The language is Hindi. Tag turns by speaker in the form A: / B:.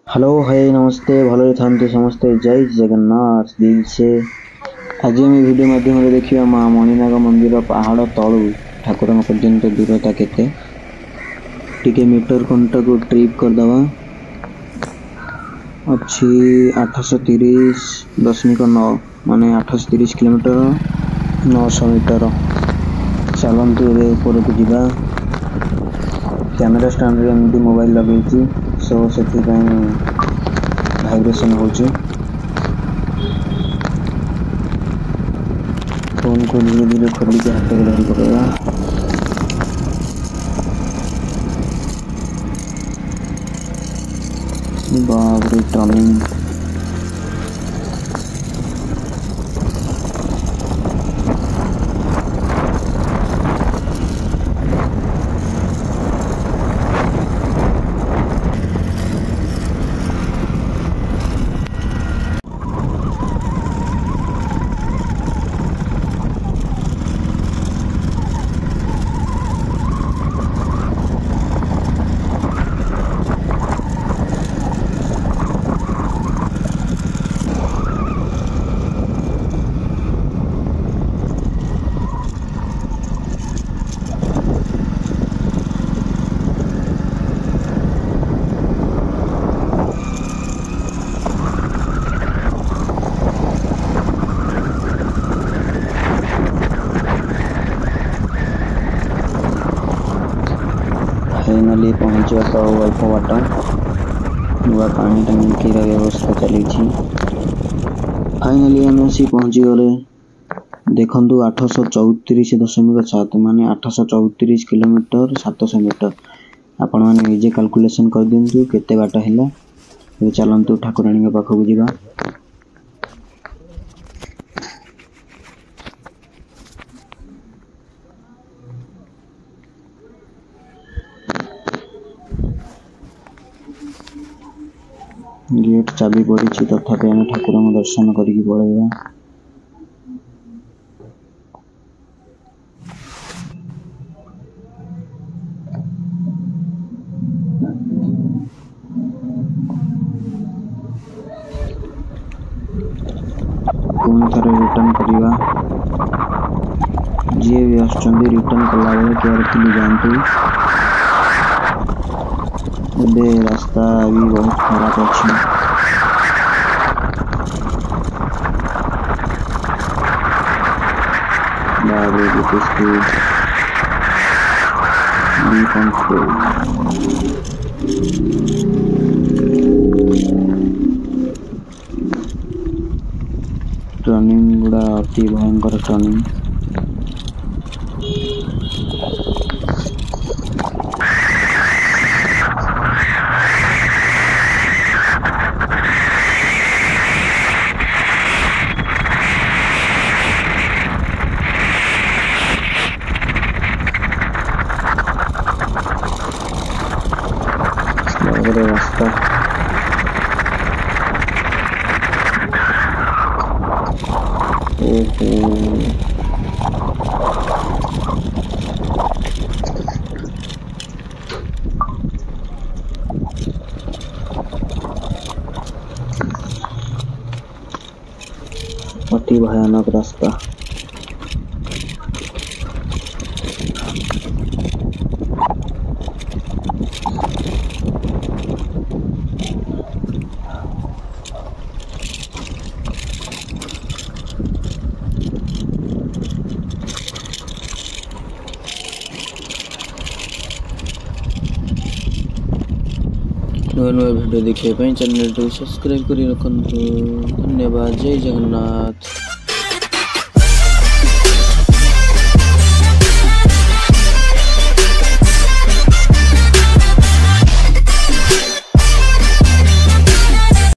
A: हेलो हाय नमस्ते भले था समस्ते जय जगन्नाथ दिल से आज आम वीडियो माध्यम देखिए माँ मणिनाग मंदिर पहाड़ तलू ठाकुर पर्यंत दूरता केते टिके मीटर कंटा को ट्रिप करदवा अच्छी 830.9 माने 830 किलोमीटर 900 मीटर चलतु ऊपर को जीवा कैमेरा स्टैंड रे एमडी मोबाइल लगे सो से भाइब्रेशन हो फोन को धीरे धीरे खोल के हाथ में धरी पड़ेगा। बाप रे टर्निंग फाइनाली पहुँचा तो अल्प बाट नुआ पानी टांकी व्यवस्था चली फाइनाली आम आसी पहुँची गले देखु 834.7 माने 834 किलोमीटर 700 मीटर आपण मैंने निजे कैलकुलेशन कर दिंतु केते बाट है। चलतु ठाकुराणी पाखक जीवा गेट चाबी पड़ी तथापि आम ठाकुर दर्शन करके पलैया। पुणी थे रिटर्न करवा जी भी आसुँच रिटर्न कला बेले केयरफुली जातु एबे रास्ता भी बहुत खराब अच्छी स्पीड टर्निंग गुड़ा अति भयंकर टर्निंग रास्ता अति भयानक रास्ता नुआ नुआ वीडियो देखिए चैनल को सब्सक्राइब कर रखु। धन्यवाद। जय जगन्नाथ।